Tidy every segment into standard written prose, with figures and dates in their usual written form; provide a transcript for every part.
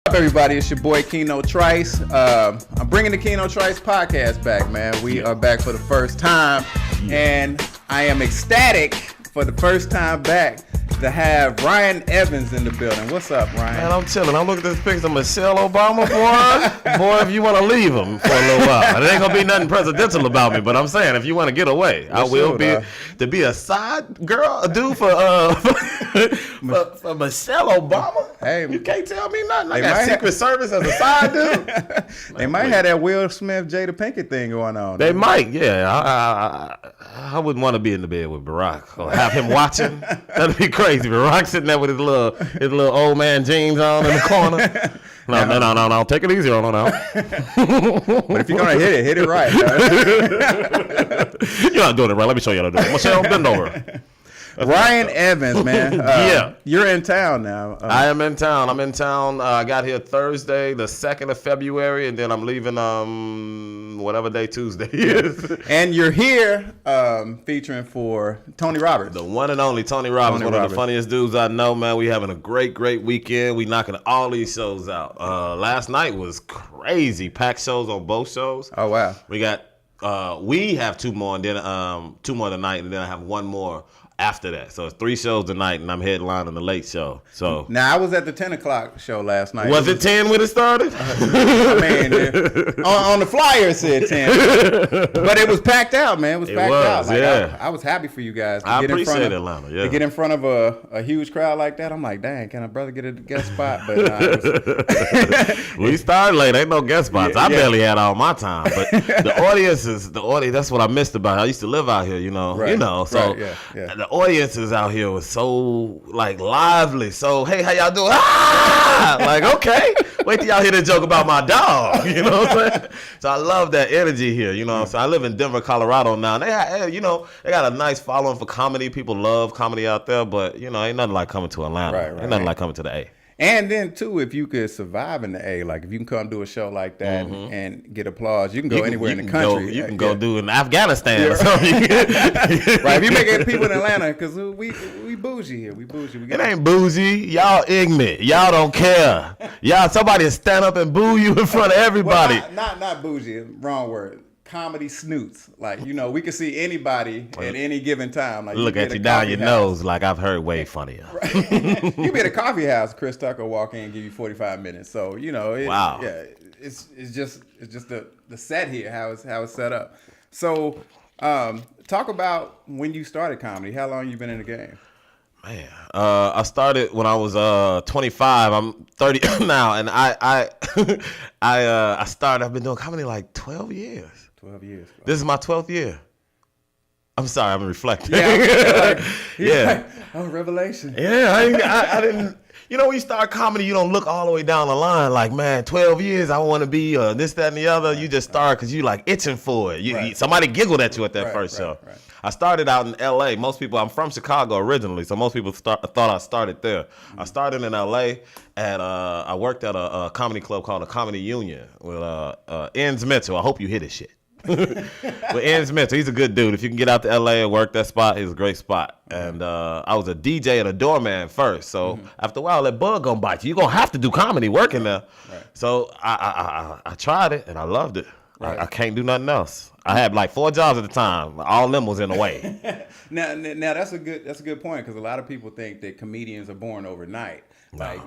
What's up, everybody? It's your boy Keno Trice. I'm bringing the Keno Trice podcast back, man. We are back for the first time, and I am ecstatic for the first time back to have Rion Evans in the building. What's up, Rion? Man, I'm chilling. I'm looking at this picture of Michelle Obama, boy. Boy, if you want to leave him for a little while. It ain't going to be nothing presidential about me, but I'm saying if you want to get away, I will be. To be a side girl, a dude for Michelle Obama? Hey, you can't tell me nothing. I got Secret Service as a side dude. They might have that Will Smith, Jada Pinkett thing going on. They might, yeah. I wouldn't want to be in the bed with Barack or have him watching. That'd be crazy. Barack sitting there with his little old man jeans on in the corner. No. Take it easy on him now. But if you're gonna hit it right. You're not doing it right. Let me show you how to do it. Michelle, bend over. Rion Evans, man. Yeah. You're in town now. I am in town. I'm in town. I got here Thursday, the 2nd of February, and then I'm leaving whatever day Tuesday is. And you're here featuring for Tony Roberts. The one and only Tony Roberts, one of the funniest dudes I know, man. We having a great weekend. We knocking all these shows out. Last night was crazy. Packed shows on both shows. Oh, wow. We have two more, and then 2 more tonight, and then I have one more after that. So it's 3 shows tonight, and I'm headlining the late show. So now I was at the 10 o'clock show last night. Was it 10 when it started? I mean, on the flyer it said 10, but it was packed out, man. It was packed out. Like, yeah. I was happy for you guys. I appreciate Atlanta. Yeah. To get in front of a huge crowd like that, I'm like, dang, can a brother get a guest spot? But we started late. Ain't no guest spots. I barely had all my time. But the audience. That's what I missed about it. I used to live out here, So the audiences out here was so like lively. So hey, how y'all doing? Like, okay, wait till y'all hear the joke about my dog. You know what I'm saying? So I love that energy here. You know, so I live in Denver, Colorado now. And they got a nice following for comedy. People love comedy out there, but ain't nothing like coming to Atlanta. Ain't nothing like coming to the A. And then, too, if you could survive in the A, like if you can come do a show like that and get applause, you can go anywhere in the country. You can go do it in Afghanistan or something. Right, if you make it people in Atlanta, because we bougie here. We bougie. It ain't bougie. Y'all ignorant. Y'all don't care. Somebody stand up and boo you in front of everybody. Well, not bougie. Wrong word. Comedy snoots. Like, we can see anybody at any given time. Like, look at you down your nose like I've heard way funnier. Right. You be at a coffee house, Chris Tucker walk in and give you 45 minutes. So, wow. Yeah, it's just the set here, how it's set up. So, talk about when you started comedy. How long you been in the game? Man, I started when I was 25. I'm 30 now, and I started. I've been doing comedy like 12 years. 12 years. Wow. This is my 12th year. I'm sorry, I'm reflecting. Yeah. Oh, revelation. Yeah, I didn't. When you start comedy, you don't look all the way down the line like, man, 12 years, I want to be this, that, and the other. You just start because you like itching for it. Somebody giggled at you at that first show. Right. I started out in L.A. I'm from Chicago originally, so most people thought I started there. I started in L.A. I worked at a comedy club called the Comedy Union with Enz Mitchell. I hope you hit his shit. With Enz Mitchell, he's a good dude. If you can get out to L.A. and work that spot, he's a great spot. And I was a DJ and a doorman first. So after a while, that bug gonna bite you. You're gonna have to do comedy working there. Right. So I tried it and I loved it. Right. I can't do nothing else. I had like 4 jobs at the time. All of them was in the way. Now that's a good point, because a lot of people think that comedians are born overnight. No. Like,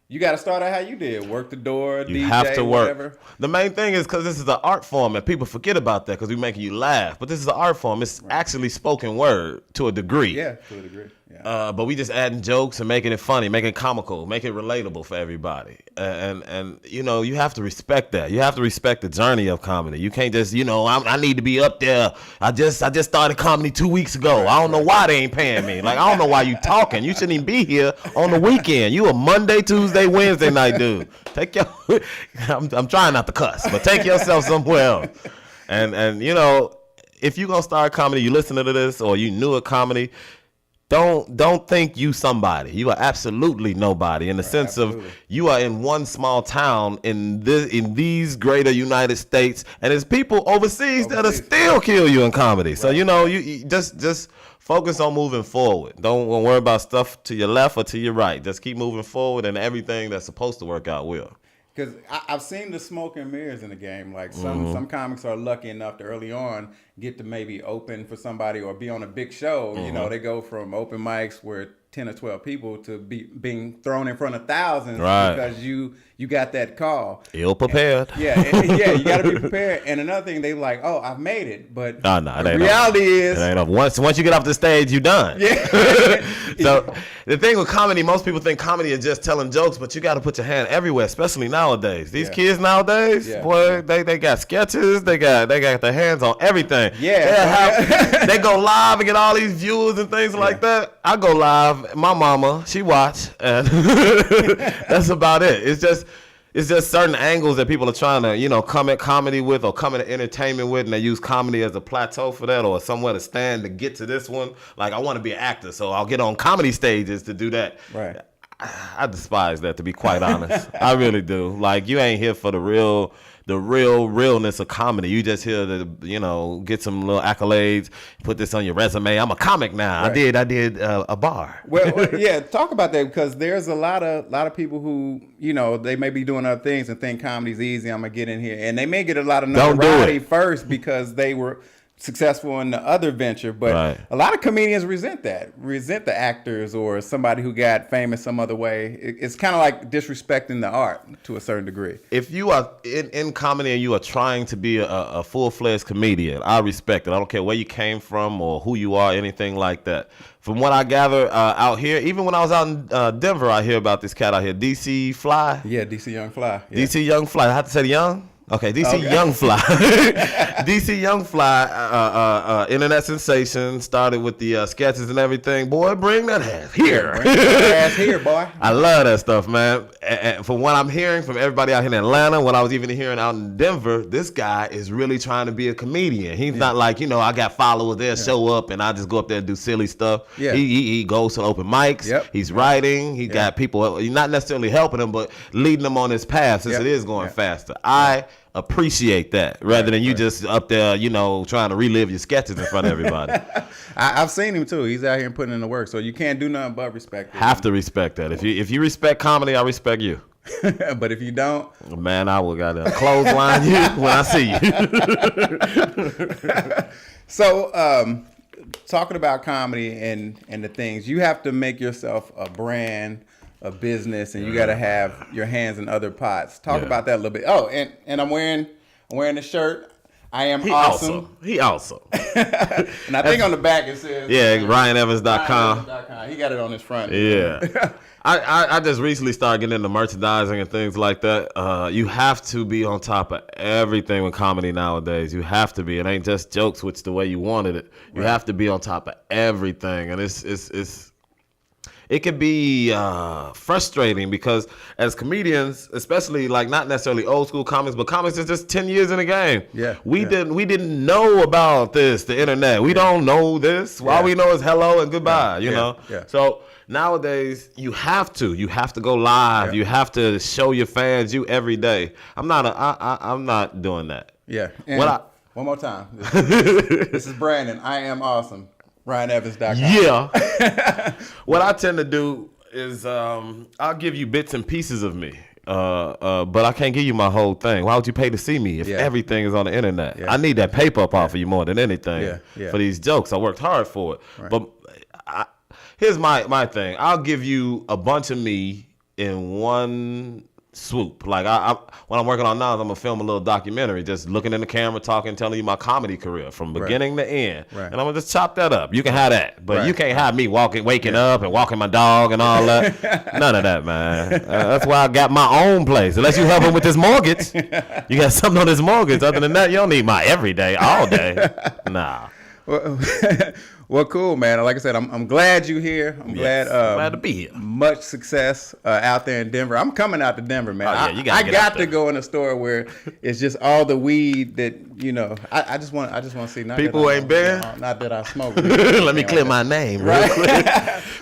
you got to start out how you did. Work the door, you DJ, have to work. Whatever. The main thing is because this is an art form, and people forget about that because we're making you laugh. But this is an art form. It's actually spoken word to a degree. Yeah, to a degree. Yeah. But we just adding jokes and making it funny, making it comical, making it relatable for everybody. And you have to respect that. You have to respect the journey of comedy. You can't just, I need to be up there. I just started comedy 2 weeks ago. I don't know why they ain't paying me. Like, I don't know why you talking. You shouldn't even be here on the weekend. You a Monday, Tuesday, Wednesday night dude. Take your I'm trying not to cuss, but take yourself somewhere else. And if you're gonna start comedy, you listening to this or you new at comedy, Don't think you somebody. You are absolutely nobody in the sense of you are in one small town in these greater United States, and there's people overseas that'll still kill you in comedy. So you just focus on moving forward. Don't worry about stuff to your left or to your right. Just keep moving forward, and everything that's supposed to work out will. Because I've seen the smoke and mirrors in the game. Like some comics are lucky enough to early on get to maybe open for somebody or be on a big show. You know, they go from open mics where 10 or 12 people to being thrown in front of thousands because you got that call. Ill prepared. Yeah, you got to be prepared. And another thing, they like, oh, I've made it, but the reality is, it ain't up. Once you get off the stage, you done. Yeah. So the thing with comedy, most people think comedy is just telling jokes, but you got to put your hand everywhere, especially nowadays. These kids nowadays, boy, they got sketches, they got their hands on everything. Yeah, they go live and get all these views and things like that. I go live. My mama, she watch, and that's about it. It's just certain angles that people are trying to, come at comedy with or come at entertainment with, and they use comedy as a plateau for that or somewhere to stand to get to this one. Like, I want to be an actor, so I'll get on comedy stages to do that. Right. I despise that, to be quite honest. I really do. Like, you ain't here for the realness of comedy. You just here to, get some little accolades, put this on your resume. I'm a comic now. Right. I did a bar. Well, yeah, talk about that, because there's a lot of people who, they may be doing other things and think comedy's easy. I'm gonna get in here, and they may get a lot of notoriety first because they were successful in the other venture, but a lot of comedians resent the actors or somebody who got famous some other way. It's kind of like disrespecting the art to a certain degree. If you are in comedy and you are trying to be a full-fledged comedian, I respect it. I don't care where you came from or who you are, anything like that. From what I gather out here, even when I was out in Denver, I hear about this cat out here, DC Fly. Yeah, DC Young Fly. Yeah. DC Young Fly. I have to say the young? Okay, DC Young Fly. DC Young Fly, internet sensation, started with the sketches and everything. Boy, bring that ass here. Bring that ass here, boy. I love that stuff, man. And from what I'm hearing from everybody out here in Atlanta, what I was even hearing out in Denver, this guy is really trying to be a comedian. He's not like, I got followers, they'll show up and I just go up there and do silly stuff. Yeah. He goes to open mics. Yep. He's writing. He got people, not necessarily helping him, but leading them on this path since it is going faster. I appreciate that rather than you just up there, trying to relive your sketches in front of everybody. I've seen him too. He's out here putting in the work, so you can't do nothing but respect him. Have to respect that. If you respect comedy, I respect you. But if you don't, man, I will gotta clothesline you when I see you. So, talking about comedy and the things, you have to make yourself a brand, a business, and you got to have your hands in other pots. Talk about that a little bit. Oh, and I'm wearing the shirt. I am awesome. He awesome. And I think on the back it says RionEvans.com. He got it on his front. Yeah. I just recently started getting into merchandising and things like that. You have to be on top of everything with comedy nowadays. You have to be. It ain't just jokes, which the way you wanted it. You have to be on top of everything, and it can be frustrating because as comedians, especially like not necessarily old school comics, but comics is just 10 years in the game. Yeah. We didn't know about this, the internet. We don't know this. All we know is hello and goodbye, you know? Yeah. So nowadays you have to go live. Yeah. You have to show your fans you every day. I'm not doing that. Yeah. And one more time. This is Brandon. I am awesome. RionEvans.com. Yeah. What I tend to do is I'll give you bits and pieces of me, but I can't give you my whole thing. Why would you pay to see me if everything is on the internet? Yeah. I need that paper up off of you more than anything for these jokes. I worked hard for it. Right. But here's my thing. I'll give you a bunch of me in one swoop. Like when I'm working on now, I'm gonna film a little documentary, just looking in the camera, talking, telling you my comedy career from beginning to end, and I'm gonna just chop that up. You can have that, but you can't have me waking up and walking my dog and all that. None of that, man. That's why I got my own place. Unless you help him with this mortgage, you got something on this mortgage. Other than that, you don't need my everyday, all day. Nah. Well, cool, man. Like I said, I'm glad you're here. I'm glad to be here. Much success out there in Denver. I'm coming out to Denver, man. I got to go in a store where it's just all the weed that I just want to see. People ain't been. Not that I smoke. Let me clear my name real quick.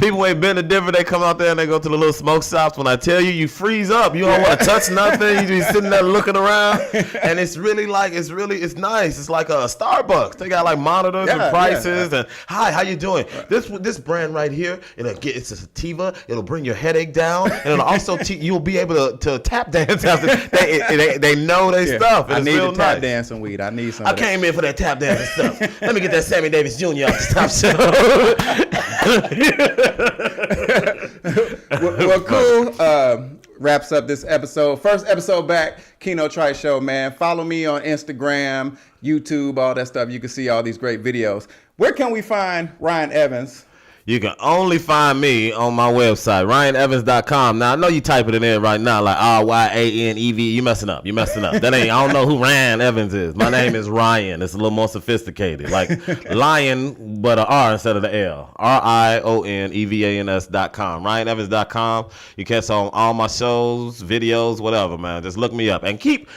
People ain't been to Denver. They come out there and they go to the little smoke shops. When I tell you, you freeze up. You don't want to touch nothing. You just sitting there looking around, and it's really nice. It's like a Starbucks. They got like monitors and prices and Hi, how you doing? This brand right here, it's a sativa. It'll bring your headache down, and it'll also you'll be able to tap dance after they know their stuff. I need real the tap nice. dancing weed. I need some. I came in for that tap dancing stuff. Let me get that Sammy Davis Jr. off the top show. well, cool. Wraps up this episode. First episode back, Keno Trice Show, man. Follow me on Instagram, YouTube, all that stuff. You can see all these great videos. Where can we find Rion Evans? You can only find me on my website, RionEvans.com. Now, I know you type it in there right now, like RYANEV. You messing up. That ain't, I don't know who Rion Evans is. My name is Rion. It's a little more sophisticated. Like lion, but an R instead of the L. RionEvans.com. RionEvans.com. You catch on all my shows, videos, whatever, man. Just look me up. And keep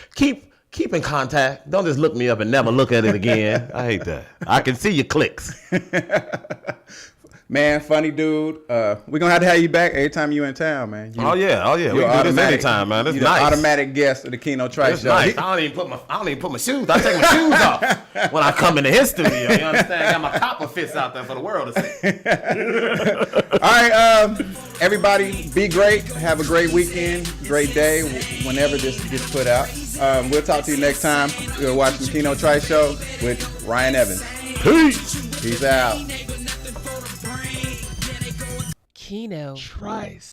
in contact. Don't just look me up and never look at it again. I hate that. I can see your clicks. Man, funny dude. We're gonna have to have you back every time you in town, man. Oh yeah. We can do this anytime, man. This is nice. Automatic guest of the Keno Trice Show. Nice. I don't even put my shoes. I take my shoes off when I come into his studio. You understand? I got my copper fits out there for the world to see. All right, everybody, be great. Have a great weekend, great day. Whenever this gets put out, we'll talk to you next time. You're watching the Keno Trice Show with Rion Evans. Peace. Peace out. Keno Trice.